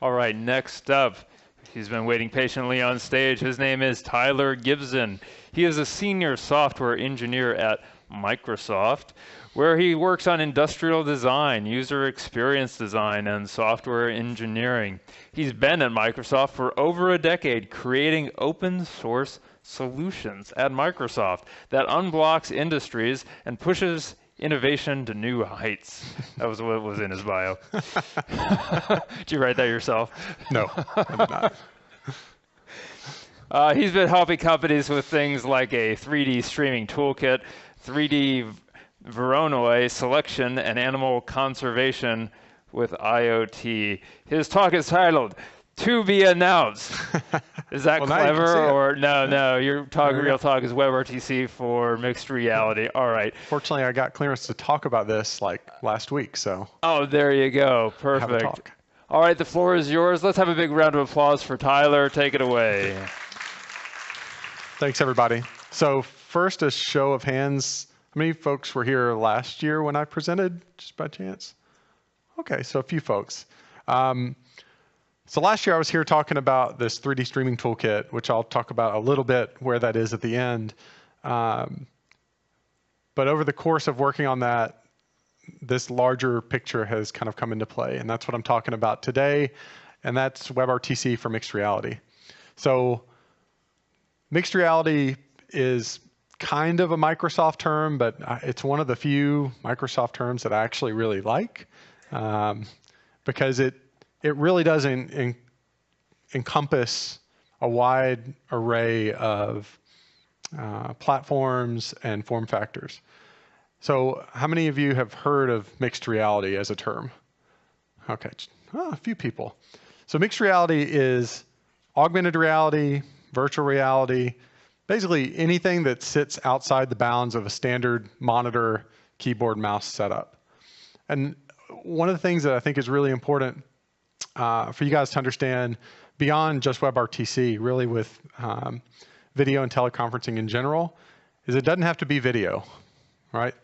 All right, next up, he's been waiting patiently on stage. His name is Tyler Gibson. He is a senior software engineer at Microsoft, where he works on industrial design, user experience design, and software engineering. He's been at Microsoft for over a decade, creating open source solutions at Microsoft that unblocks industries and pushes innovation to new heights. That was what was in his bio. Did you write that yourself? No, I did not. He's been helping companies with things like a 3D streaming toolkit, 3D Voronoi selection, and animal conservation with IoT. His talk is titled, "To Be Announced." Is that clever or no? Your talk, real talk is WebRTC for mixed reality. All right. Fortunately, I got clearance to talk about this like last week, so. Oh, there you go. Perfect. I have a talk. All right, the floor is yours. Let's have a big round of applause for Tyler. Take it away. Thanks, everybody. So first, a show of hands. How many folks were here last year when I presented, just by chance? Okay, so a few folks. So last year I was here talking about this 3D streaming toolkit, which I'll talk about a little bit where that is at the end. But over the course of working on that, this larger picture has kind of come into play, and that's what I'm talking about today, and that's WebRTC for mixed reality. So mixed reality is kind of a Microsoft term, but it's one of the few Microsoft terms that I actually really like, because it really does encompass a wide array of platforms and form factors. So how many of you have heard of mixed reality as a term? Okay, a few people. So mixed reality is augmented reality, virtual reality, basically anything that sits outside the bounds of a standard monitor, keyboard, mouse setup. And one of the things that I think is really important for you guys to understand beyond just WebRTC, really with video and teleconferencing in general, is it doesn't have to be video, right?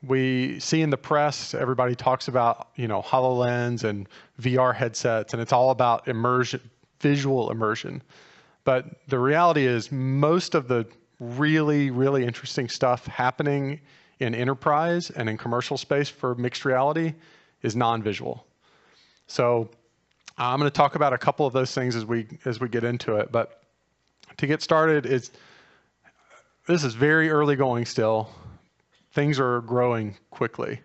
We see in the press, everybody talks about, HoloLens and VR headsets, and it's all about immersion, visual immersion. But the reality is most of the really, really interesting stuff happening in enterprise and in commercial space for mixed reality is non-visual. So I'm going to talk about a couple of those things as we get into it. But to get started, this is very early going still. Things are growing quickly.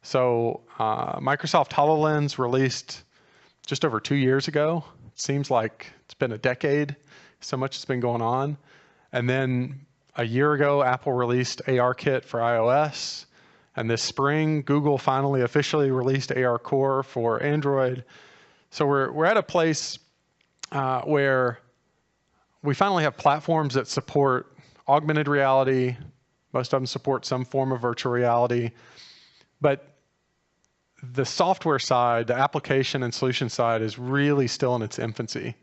So Microsoft HoloLens released just over 2 years ago. It seems like it's been a decade, so much has been going on. And then a year ago, Apple released ARKit for iOS. And this spring, Google finally officially released AR Core for Android. So we're at a place where we finally have platforms that support augmented reality. Most of them support some form of virtual reality. But the software side, the application and solution side, is really still in its infancy.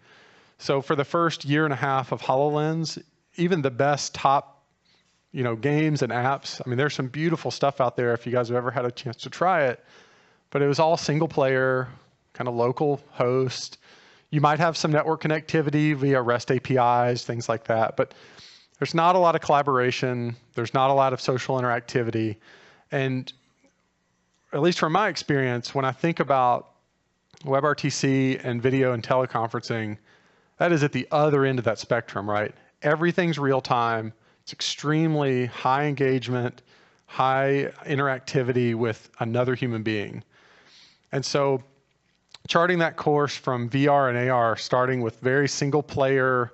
So for the first year and a half of HoloLens, even the best top games and apps, I mean, there's some beautiful stuff out there if you guys have ever had a chance to try it, but it was all single player, kind of local host. You might have some network connectivity via REST APIs, things like that, but there's not a lot of collaboration. There's not a lot of social interactivity. And at least from my experience, when I think about WebRTC and video and teleconferencing, that is at the other end of that spectrum, right? Everything's real time. It's extremely high engagement, high interactivity with another human being. And so charting that course from VR and AR, starting with very single player,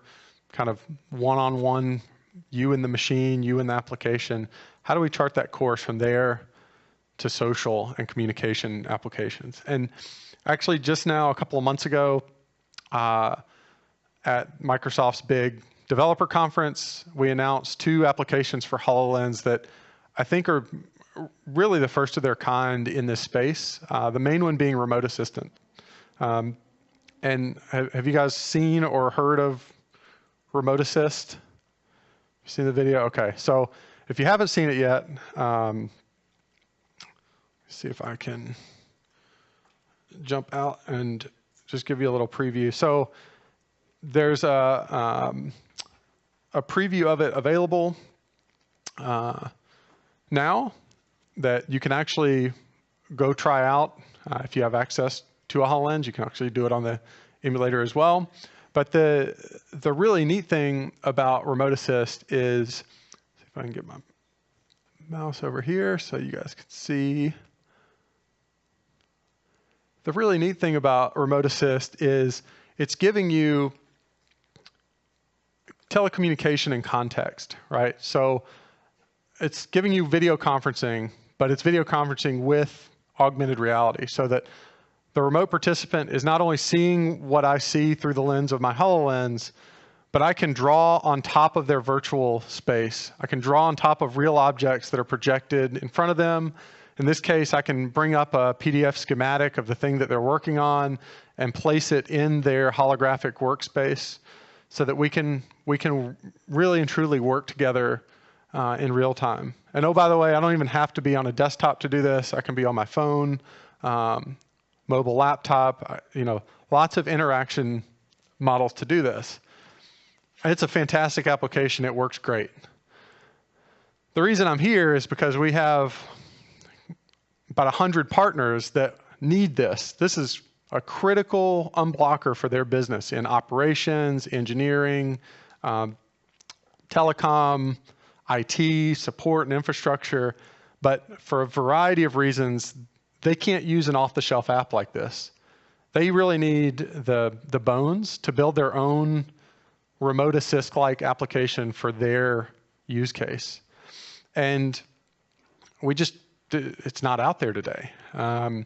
kind of one-on-one, you and the machine, you and the application. How do we chart that course from there to social and communication applications? And actually just now, a couple of months ago, at Microsoft's big developer conference, we announced 2 applications for HoloLens that I think are really the first of their kind in this space. The main one being remote assistant. And have you guys seen or heard of Remote Assist? Seen the video? Okay, so if you haven't seen it yet, see if I can jump out and just give you a little preview. So there's a preview of it available now that you can actually go try out. If you have access to a HoloLens, you can actually do it on the emulator as well. But the really neat thing about Remote Assist is, see if I can get my mouse over here so you guys can see. The really neat thing about Remote Assist is it's giving you telecommunication in context, right? So it's giving you video conferencing, but it's video conferencing with augmented reality so that the remote participant is not only seeing what I see through the lens of my HoloLens, but I can draw on top of their virtual space. I can draw on top of real objects that are projected in front of them. In this case, I can bring up a PDF schematic of the thing that they're working on and place it in their holographic workspace so that we can really and truly work together in real time. And oh, by the way, I don't even have to be on a desktop to do this. I can be on my phone, mobile laptop, lots of interaction models to do this. It's a fantastic application. It works great. The reason I'm here is because we have about 100 partners that need this. This is a critical unblocker for their business in operations, engineering, telecom, IT, support, and infrastructure. But for a variety of reasons, they can't use an off-the-shelf app like this. They really need the bones to build their own remote assist-like application for their use case. And it's not out there today. And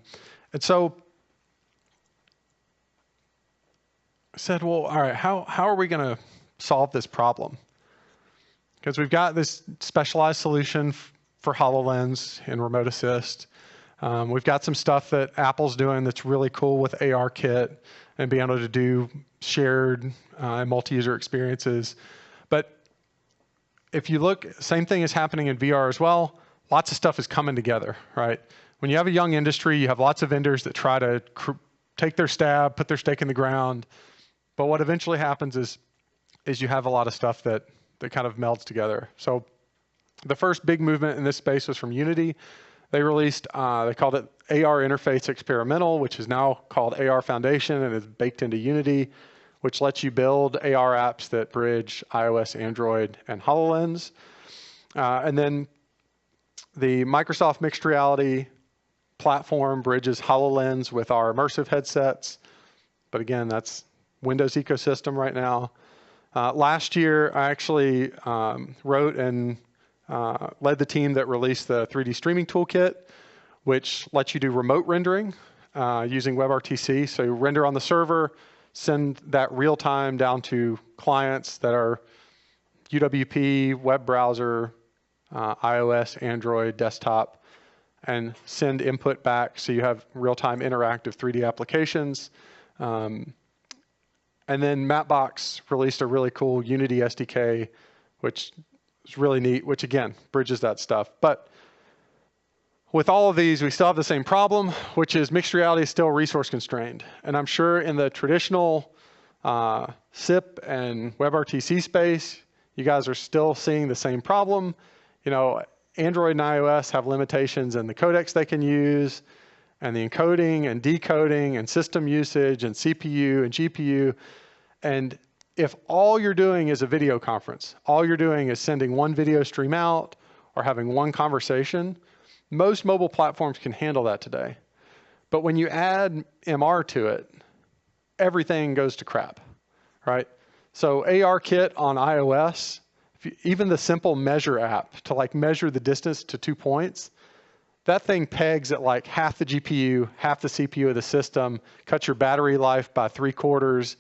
so I said, well, all right, how are we going to solve this problem? Because we've got this specialized solution for HoloLens and Remote Assist. We've got some stuff that Apple's doing that's really cool with ARKit and being able to do shared and multi-user experiences. But if you look, same thing is happening in VR as well. Lots of stuff is coming together, right? When you have a young industry, you have lots of vendors that try to take their stab, put their stake in the ground. But what eventually happens is you have a lot of stuff that kind of melds together. So the first big movement in this space was from Unity. They released, they called it AR Interface Experimental, which is now called AR Foundation and is baked into Unity, which lets you build AR apps that bridge iOS, Android, and HoloLens. And then the Microsoft Mixed Reality platform bridges HoloLens with our immersive headsets. But again, that's Windows ecosystem right now. Last year, I actually wrote and led the team that released the 3D streaming toolkit, which lets you do remote rendering using WebRTC. So you render on the server, send that real time down to clients that are UWP, web browser, iOS, Android, desktop, and send input back so you have real-time interactive 3D applications. And then Mapbox released a really cool Unity SDK, which is really neat, which again, bridges that stuff. But with all of these, we still have the same problem, which is mixed reality is still resource constrained. And I'm sure in the traditional SIP and WebRTC space, you guys are still seeing the same problem. Android and iOS have limitations in the codecs they can use, and the encoding and decoding and system usage and CPU and GPU. And if all you're doing is a video conference, all you're doing is sending one video stream out or having one conversation, most mobile platforms can handle that today. But when you add MR to it, everything goes to crap, right? So ARKit on iOS, even the simple measure app to measure the distance to 2 points, that thing pegs at half the GPU, half the CPU of the system, cuts your battery life by 3/4.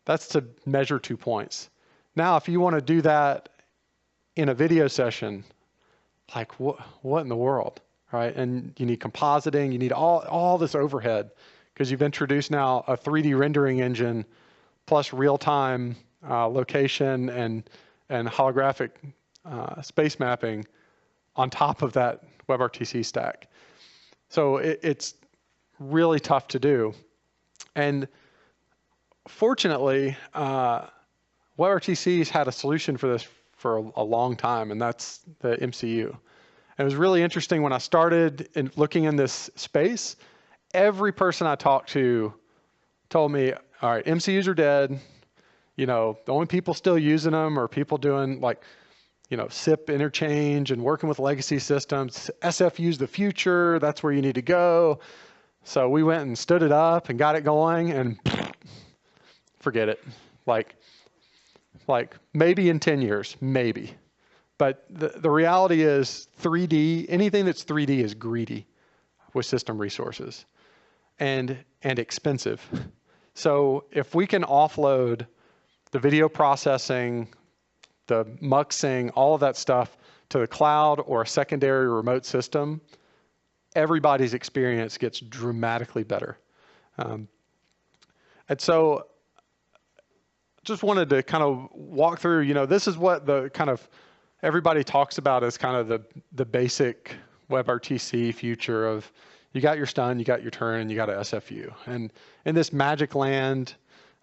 That's to measure 2 points. Now, if you want to do that in a video session, what in the world, right? And you need compositing, you need all this overhead because you've introduced now a 3D rendering engine plus real-time location and holographic space mapping on top of that WebRTC stack. So it's really tough to do. And fortunately, WebRTC's had a solution for this for a long time, and that's the MCU. And it was really interesting when I started looking in this space, every person I talked to told me, all right, MCUs are dead. You know, the only people still using them are people doing like, you know, SIP interchange and working with legacy systems. SFU's the future. That's where you need to go. So we went and stood it up and got it going, and forget it. Like maybe in 10 years, maybe. But the reality is 3D, anything that's 3D is greedy with system resources and expensive. So if we can offload the video processing, the muxing, all of that stuff to the cloud or a secondary remote system, everybody's experience gets dramatically better. And so just wanted to kind of walk through, you know, this is what the kind of everybody talks about as kind of the basic WebRTC future of you got your stun, you got your turn, and you got a SFU. And in this magic land,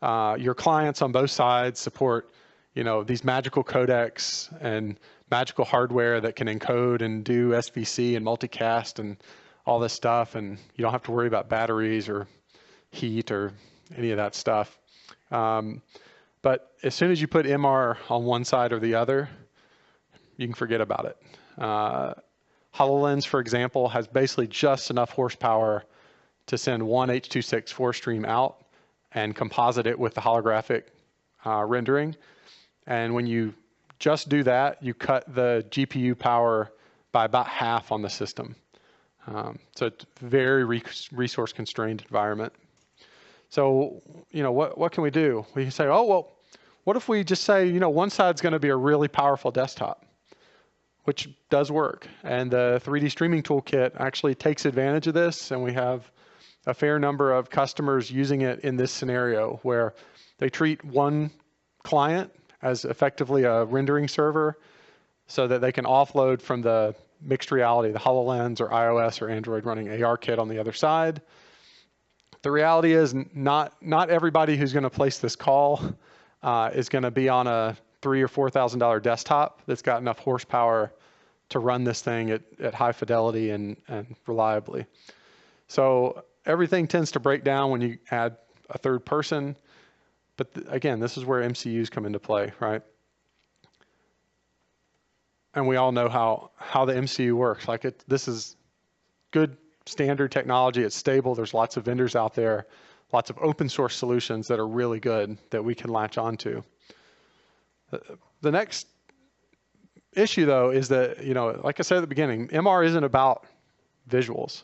your clients on both sides support, you know, these magical codecs and magical hardware that can encode and do SVC and multicast and all this stuff. And you don't have to worry about batteries or heat or any of that stuff. But as soon as you put MR on one side or the other, you can forget about it. HoloLens, for example, has basically just enough horsepower to send one H.264 4-stream out and composite it with the holographic rendering. And when you just do that, you cut the GPU power by about half on the system. So it's a very resource constrained environment. So, you know, what can we do? We can say, oh, well, what if we just say, you know, one side's going to be a really powerful desktop, which does work. And the 3D streaming toolkit actually takes advantage of this. And we have a fair number of customers using it in this scenario where they treat one client as effectively a rendering server so that they can offload from the mixed reality, the HoloLens or iOS or Android running ARKit on the other side. The reality is not everybody who's going to place this call is going to be on a $3,000 or $4,000 desktop that's got enough horsepower to run this thing at high fidelity and reliably. So everything tends to break down when you add a third person. But again, this is where MCUs come into play, right? And we all know how the MCU works. Like this is good standard technology. It's stable. There's lots of vendors out there, lots of open source solutions that are really good that we can latch onto. The next issue, though, is that, you know, like I said at the beginning, MR isn't about visuals.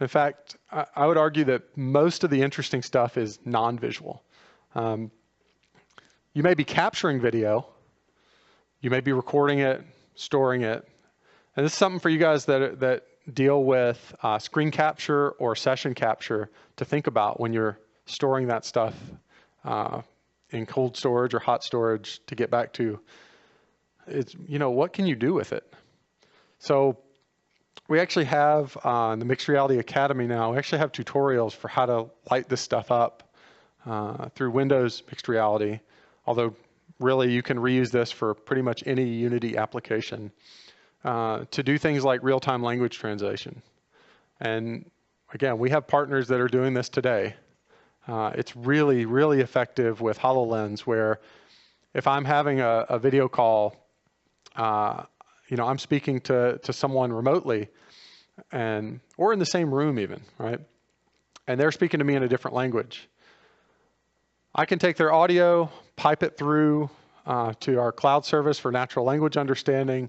In fact, I would argue that most of the interesting stuff is non-visual. You may be capturing video, you may be recording it, storing it, and this is something for you guys that deal with screen capture or session capture to think about when you're storing that stuff in cold storage or hot storage to get back to. It's, you know, what can you do with it? So we actually have in the Mixed Reality Academy now, we actually have tutorials for how to light this stuff up through Windows Mixed Reality, although really you can reuse this for pretty much any Unity application to do things like real-time language translation. And again, we have partners that are doing this today. It's really, really effective with HoloLens, where if I'm having a video call, you know, I'm speaking to someone remotely or in the same room even, right? And they're speaking to me in a different language. I can take their audio, pipe it through to our cloud service for natural language understanding,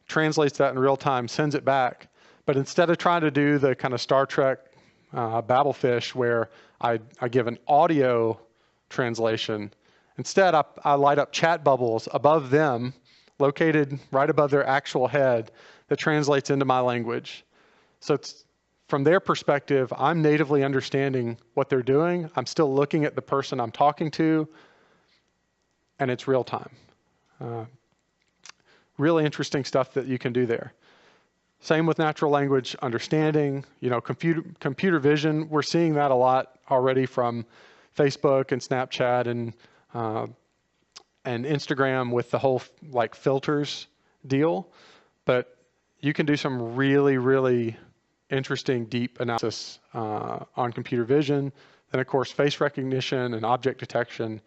translates that in real time, sends it back. But instead of trying to do the kind of Star Trek Babelfish where I give an audio translation, instead I light up chat bubbles above them, located right above their actual head, that translates into my language. So it's, from their perspective, I'm natively understanding what they're doing. I'm still looking at the person I'm talking to, and it's real time. Really interesting stuff that you can do there. Same with natural language understanding, you know, computer vision. We're seeing that a lot already from Facebook and Snapchat and Instagram with the whole like filters deal, but you can do some really, really interesting deep analysis on computer vision, and of course face recognition and object detection.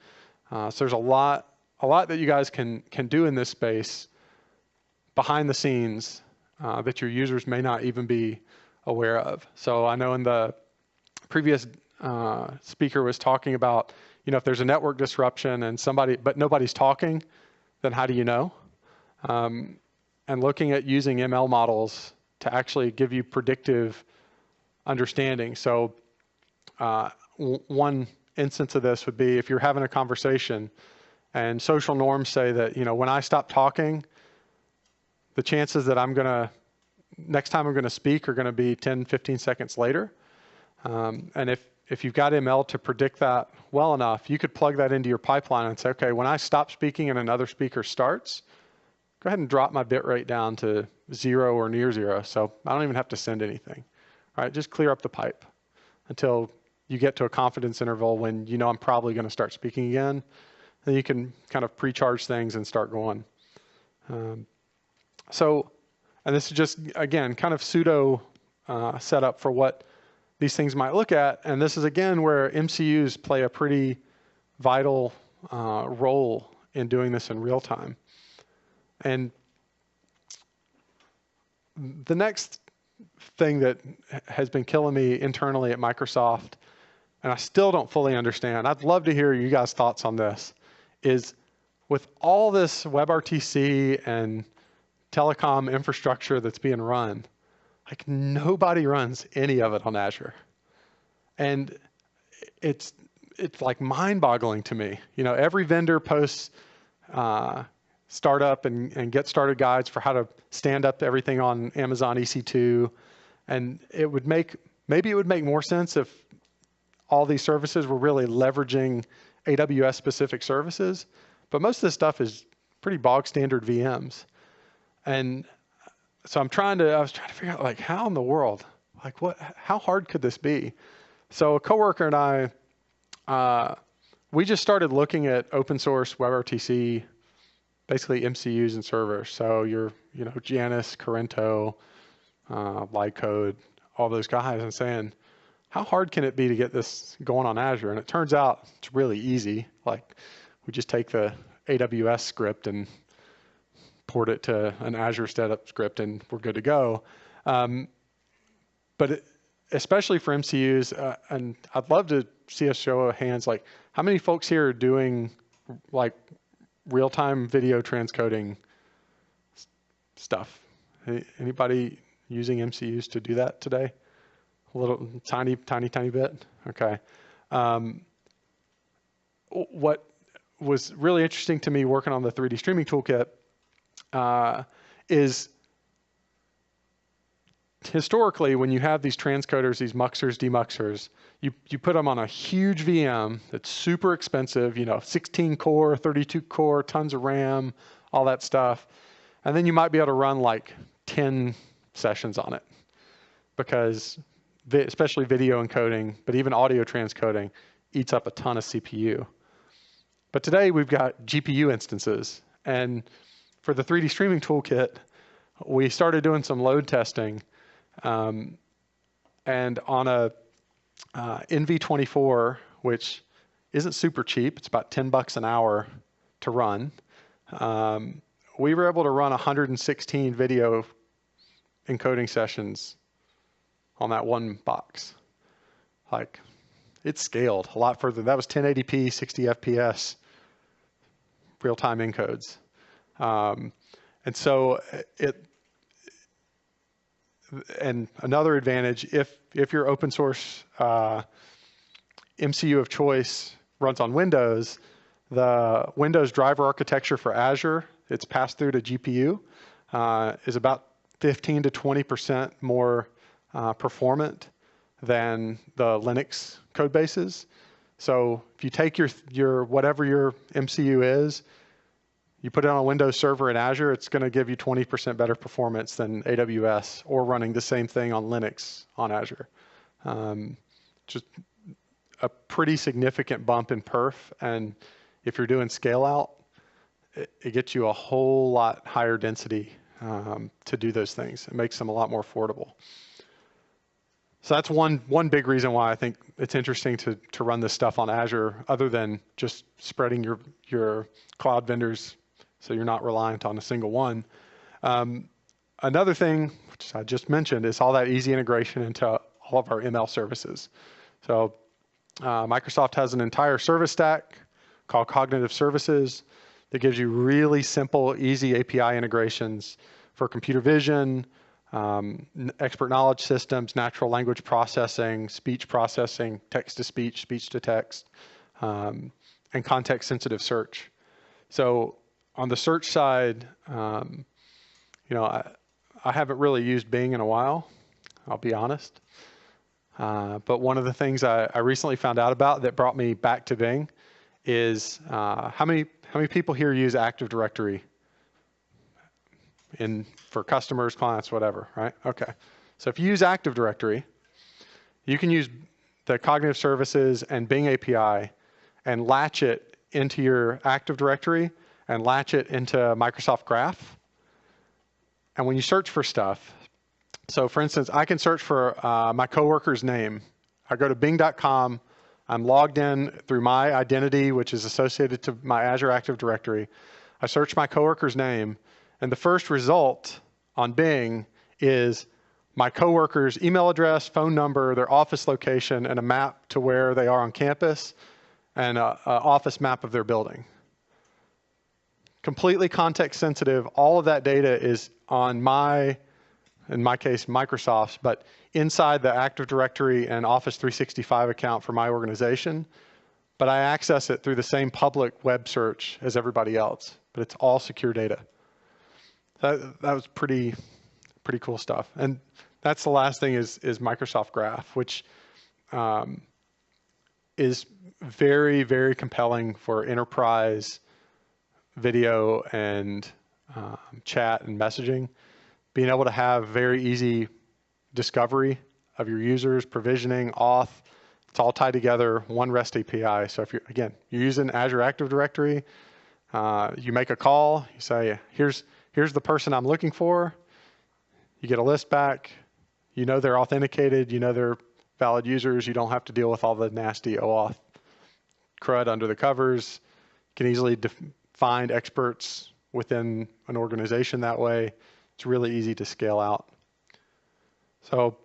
So there's a lot that you guys can do in this space behind the scenes that your users may not even be aware of. So I know in the previous speaker was talking about, if there's a network disruption and but nobody's talking, then how do you know? And looking at using ML models to actually give you predictive understanding. So one instance of this would be if you're having a conversation and social norms say that, when I stop talking, the chances that next time I'm going to speak are going to be 10, 15 seconds later. And if you've got ML to predict that well enough, you could plug that into your pipeline and say, okay, when I stop speaking and another speaker starts, go ahead and drop my bit rate down to 0 or near 0. So I don't even have to send anything. All right, just clear up the pipe until you get to a confidence interval when I'm probably going to start speaking again. Then you can kind of pre-charge things and start going. And this is just, again, kind of pseudo setup for what these things might look at. And this is, again, where MCUs play a pretty vital role in doing this in real time. And the next thing that has been killing me internally at Microsoft, and I still don't fully understand, I'd love to hear you guys' thoughts on this, is with all this WebRTC and telecom infrastructure that's being run, like nobody runs any of it on Azure. And it's like mind-boggling to me. Every vendor posts startup and get started guides for how to stand up everything on Amazon EC2. And maybe it would make more sense if all these services were really leveraging AWS specific services, but most of this stuff is pretty bog standard VMs. And so I was trying to figure out, like, how in the world, like how hard could this be? So a coworker and I, we just started looking at open source WebRTC, basically MCUs and servers. So Janus, Corrento, LiveCode, all those guys, and saying, how hard can it be to get this going on Azure? And it turns out it's really easy. Like, we just take the AWS script and port it to an Azure setup script and we're good to go. But especially for MCUs, and I'd love to see a show of hands, like how many folks here are doing like real-time video transcoding stuff? Anybody using MCUs to do that today? A little tiny bit? Okay. What was really interesting to me working on the 3D streaming toolkit is historically, when you have these transcoders, these muxers, demuxers, you put them on a huge VM that's super expensive, 16 core, 32 core, tons of RAM, all that stuff. And then you might be able to run like 10 sessions on it because especially video encoding, but even audio transcoding eats up a ton of CPU. But today we've got GPU instances. And for the 3D streaming toolkit, we started doing some load testing. And on a NV24, which isn't super cheap, it's about $10 an hour to run, we were able to run 116 video encoding sessions on that one box. Like, it scaled a lot further. That was 1080p, 60 FPS, real-time encodes. And so and another advantage, if your open source MCU of choice runs on Windows, the Windows driver architecture for Azure, it's passed through to GPU, is about 15 to 20% more performant than the Linux code bases. So if you take your whatever your MCU is, you put it on a Windows server in Azure, it's going to give you 20% better performance than AWS or running the same thing on Linux on Azure. Just a pretty significant bump in perf, and if you're doing scale out, it gets you a whole lot higher density to do those things. It makes them a lot more affordable. So that's one big reason why I think it's interesting to run this stuff on Azure, other than just spreading your cloud vendors so you're not reliant on a single one. Another thing, which I just mentioned, is all that easy integration into all of our ML services. So Microsoft has an entire service stack called Cognitive Services that gives you really simple, easy API integrations for computer vision, expert knowledge systems, natural language processing, speech processing, text-to-speech, speech-to-text, and context-sensitive search. So on the search side, you know, I haven't really used Bing in a while, I'll be honest. But one of the things I recently found out about that brought me back to Bing is how many people here use Active Directory for customers, clients, whatever, right? Okay. So if you use Active Directory, you can use the Cognitive Services and Bing API and latch it into your Active Directory and latch it into Microsoft Graph. And when you search for stuff, so for instance, I can search for my coworker's name. I go to bing.com. I'm logged in through my identity, which is associated to my Azure Active Directory. I search my coworker's name, and the first result on Bing is my coworker's email address, phone number, their office location, and a map to where they are on campus, and an office map of their building. Completely context sensitive. All of that data is on in my case, Microsoft's, but inside the Active Directory and Office 365 account for my organization. But I access it through the same public web search as everybody else, but it's all secure data. That was pretty cool stuff. And that's the last thing is Microsoft Graph, which is very, very compelling for enterprise video and chat and messaging. Being able to have very easy discovery of your users, provisioning, auth, it's all tied together, one REST API. So if you're using Azure Active Directory, you make a call, you say, here's the person I'm looking for. You get a list back. You know they're authenticated. You know they're valid users. You don't have to deal with all the nasty OAuth crud under the covers. You can easily find experts within an organization that way. It's really easy to scale out. So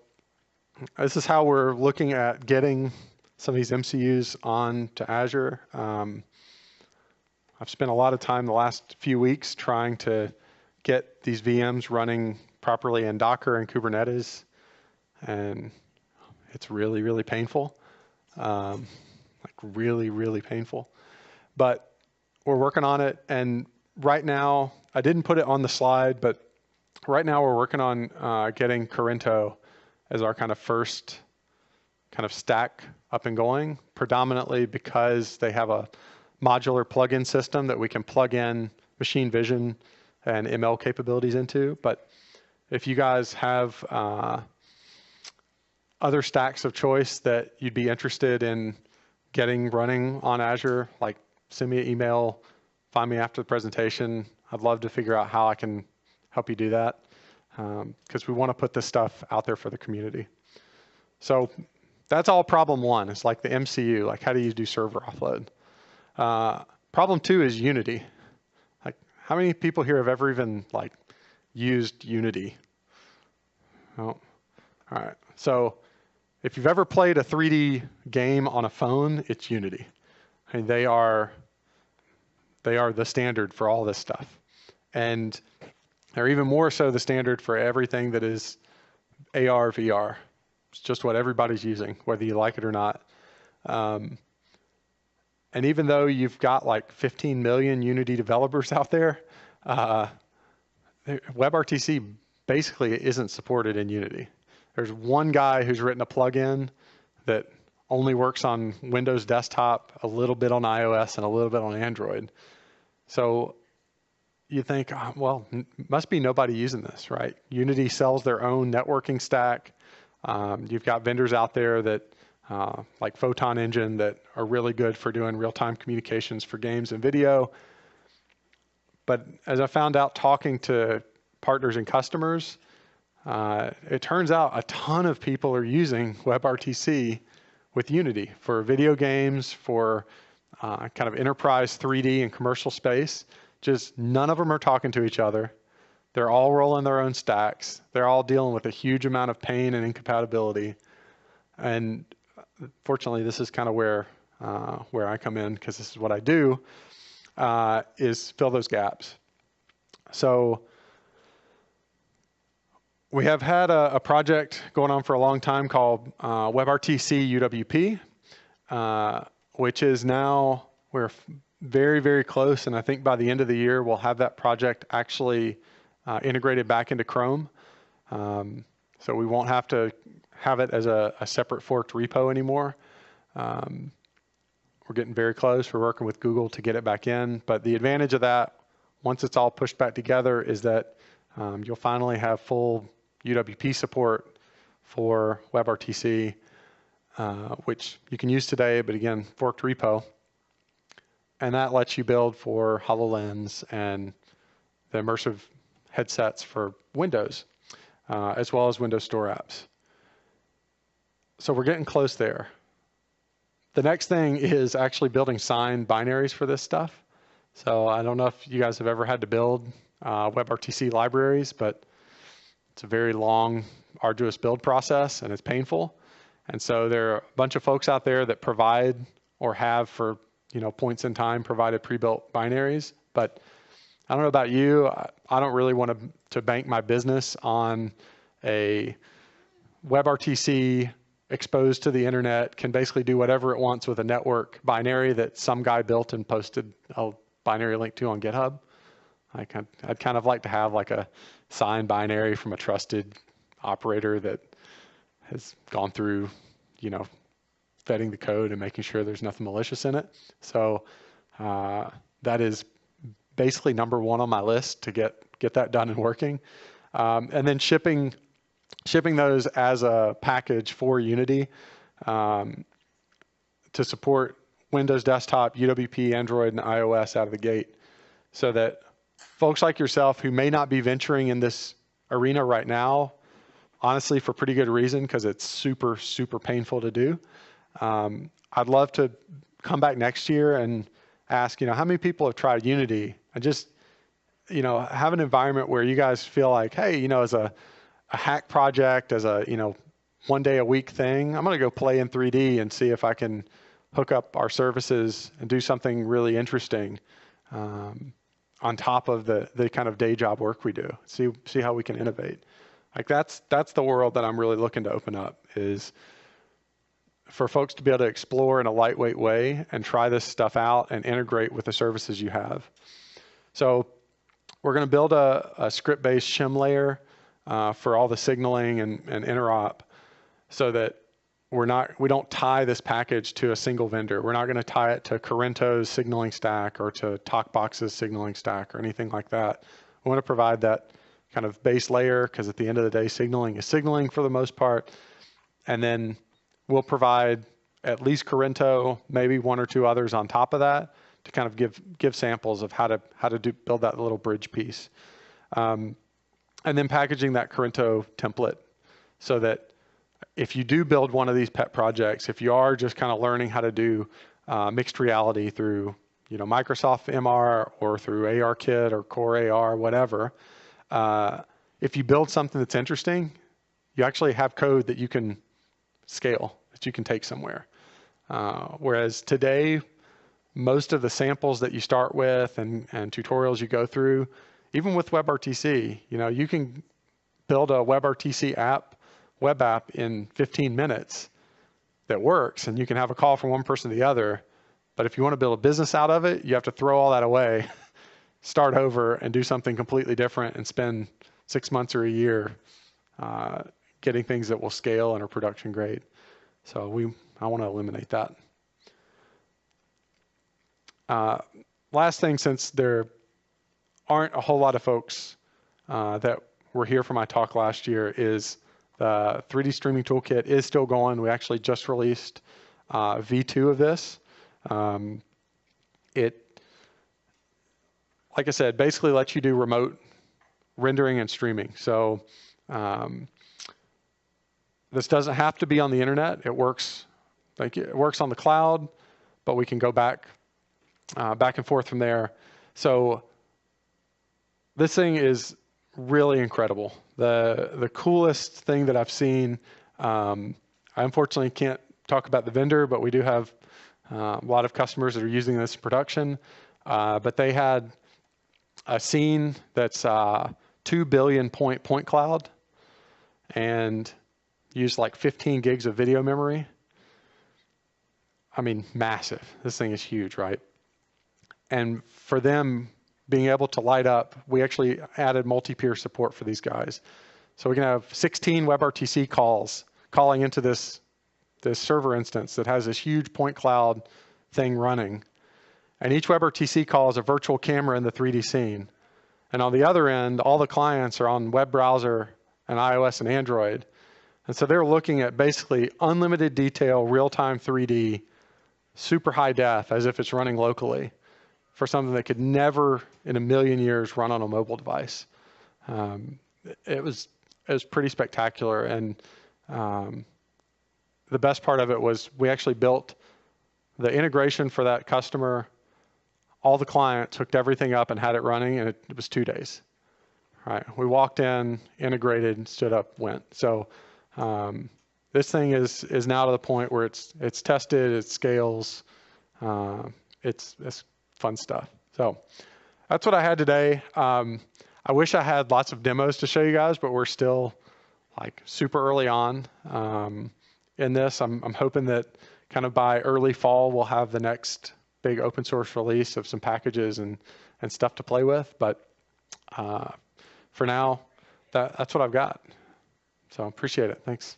this is how we're looking at getting some of these MCUs on to Azure. I've spent a lot of time the last few weeks trying to get these VMs running properly in Docker and Kubernetes, and it's really, really painful, like really, really painful. But we're working on it, and right now, I didn't put it on the slide, but right now we're working on getting Corinto as our kind of first kind of stack up and going, predominantly because they have a modular plugin system that we can plug in machine vision and ML capabilities into. But if you guys have other stacks of choice that you'd be interested in getting running on Azure, like send me an email, find me after the presentation. I'd love to figure out how I can help you do that, because we want to put this stuff out there for the community. So that's all problem one. It's like the MCU, like how do you do server offload? Problem two is Unity. Like how many people here have ever even like used Unity? Oh, all right. So if you've ever played a 3D game on a phone, it's Unity. I mean, they are the standard for all this stuff. And they're even more so the standard for everything that is AR, VR. It's just what everybody's using, whether you like it or not. And even though you've got like 15 million Unity developers out there, WebRTC basically isn't supported in Unity. There's one guy who's written a plugin that only works on Windows desktop, a little bit on iOS, and a little bit on Android. So you think, oh, well, must be nobody using this, right? Unity sells their own networking stack. You've got vendors out there that like Photon Engine that are really good for doing real-time communications for games and video. But as I found out talking to partners and customers, it turns out a ton of people are using WebRTC with Unity for video games, for kind of enterprise 3D and commercial space. Just none of them are talking to each other. They're all rolling their own stacks. They're all dealing with a huge amount of pain and incompatibility. And fortunately, this is kind of where I come in, because this is what I do, is fill those gaps. So we have had a project going on for a long time called WebRTC UWP, which is now, we're very, very close. And I think by the end of the year, we'll have that project actually integrated back into Chrome. So we won't have to have it as a separate forked repo anymore. We're getting very close. We're working with Google to get it back in. But the advantage of that, once it's all pushed back together, is that you'll finally have full UWP support for WebRTC, which you can use today, but again, forked repo. And that lets you build for HoloLens and the immersive headsets for Windows, as well as Windows Store apps. So we're getting close there. The next thing is actually building signed binaries for this stuff. So I don't know if you guys have ever had to build WebRTC libraries, but it's a very long, arduous build process, and it's painful. And so there are a bunch of folks out there that provide, or have for points in time, provided pre-built binaries. But I don't know about you, I don't really want to bank my business on a WebRTC exposed to the internet, can basically do whatever it wants with a network binary that some guy built and posted a binary link to on GitHub. I'd kind of like to have like a signed binary from a trusted operator that has gone through, vetting the code and making sure there's nothing malicious in it. So that is basically number one on my list to get that done and working. And then shipping those as a package for Unity to support Windows Desktop, UWP, Android, and iOS out of the gate, so that folks like yourself who may not be venturing in this arena right now, honestly, for pretty good reason, because it's super, super painful to do. I'd love to come back next year and ask, how many people have tried Unity, and just, have an environment where you guys feel like, hey, as a hack project, as a, 1 day a week thing, I'm going to go play in 3D and see if I can hook up our services and do something really interesting on top of the kind of day job work we do. See how we can innovate. Like that's the world that I'm really looking to open up, is for folks to be able to explore in a lightweight way and try this stuff out and integrate with the services you have. So we're going to build a script-based shim layer for all the signaling and interop, so that we don't tie this package to a single vendor. We're not going to tie it to Corento's signaling stack or to TalkBox's signaling stack or anything like that. We want to provide that kind of base layer, because at the end of the day, signaling is signaling for the most part. And then we'll provide at least Corento, maybe one or two others on top of that, to kind of give samples of how to build that little bridge piece. And then packaging that Corento template, so that if you do build one of these pet projects, if you are just kind of learning how to do mixed reality through Microsoft MR or through ARKit or Core AR, whatever, if you build something that's interesting, you actually have code that you can scale, that you can take somewhere. Whereas today, most of the samples that you start with and tutorials you go through, even with WebRTC, you can build a WebRTC web app in 15 minutes that works, and you can have a call from one person to the other. But if you want to build a business out of it, you have to throw all that away, start over, and do something completely different, and spend 6 months or a year getting things that will scale and are production grade. So I want to eliminate that. Last thing, since there aren't a whole lot of folks that were here for my talk last year, is The 3D streaming toolkit is still going. We actually just released V2 of this. It, like I said, basically lets you do remote rendering and streaming. So this doesn't have to be on the internet. It works on the cloud, but we can go back and forth from there. So this thing is really incredible. The coolest thing that I've seen, I unfortunately can't talk about the vendor, but we do have a lot of customers that are using this in production. But they had a scene that's 2 billion point cloud and used like 15 gigs of video memory. I mean, massive. This thing is huge, right? And for them being able to light up, we actually added multi-peer support for these guys. So we can have 16 WebRTC calls calling into this server instance that has this huge point cloud thing running. And each WebRTC call is a virtual camera in the 3D scene. And on the other end, all the clients are on web browser and iOS and Android. And so they're looking at basically unlimited detail, real-time 3D, super high def, as if it's running locally, for something that could never in a million years run on a mobile device. It was pretty spectacular. And the best part of it was we actually built the integration for that customer. All the clients hooked everything up and had it running, and it was 2 days. Right? We walked in, integrated, stood up, went. So this thing is now to the point where it's tested, it scales, it's fun stuff. So that's what I had today. I wish I had lots of demos to show you guys, but we're still like super early on in this. I'm hoping that kind of by early fall we'll have the next big open source release of some packages and stuff to play with. But for now, that's what I've got. So appreciate it. Thanks.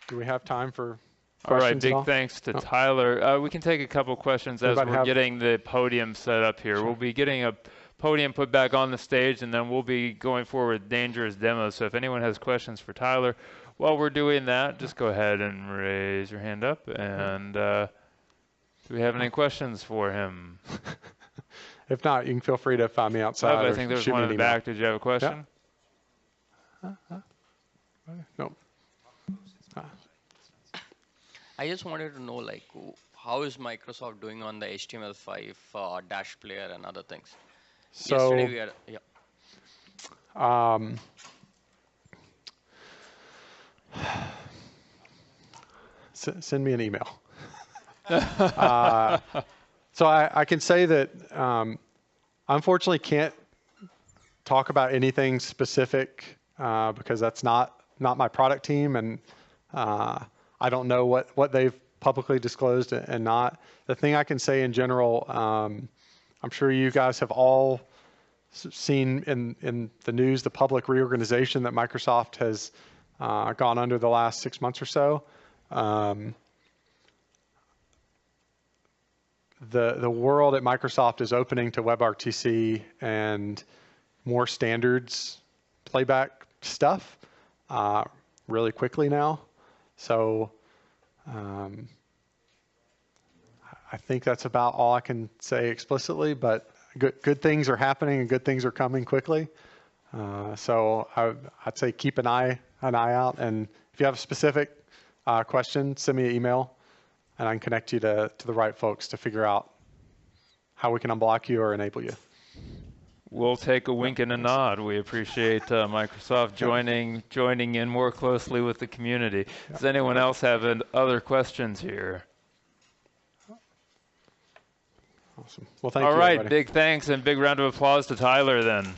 Do we have time for questions? All right, big thanks to Tyler. We can take a couple questions as we're getting the podium set up here. Sure. We'll be getting a podium put back on the stage, and then we'll be going forward with dangerous demos. So if anyone has questions for Tyler, while we're doing that, just go ahead and raise your hand up. And do we have any questions for him? If not, you can feel free to find me outside. I think there's one in the back. Did you have a question? Yeah. Nope. I just wanted to know, like, how is Microsoft doing on the HTML5 dash player and other things? So, yesterday we had, send me an email. So I can say that I unfortunately can't talk about anything specific because that's not my product team, and I don't know what they've publicly disclosed and not. The thing I can say in general, I'm sure you guys have all seen in the news the public reorganization that Microsoft has gone under the last 6 months or so. The world at Microsoft is opening to WebRTC and more standards playback stuff really quickly now. So I think that's about all I can say explicitly, but good things are happening and good things are coming quickly. So I'd say keep an eye out, and if you have a specific question, send me an email, and I can connect you to the right folks to figure out how we can unblock you or enable you. We'll take a wink and a nod. We appreciate Microsoft joining in more closely with the community. Does anyone else have other questions here? Awesome. Well, thank you. All right, everybody. big thanks and big round of applause to Tyler then.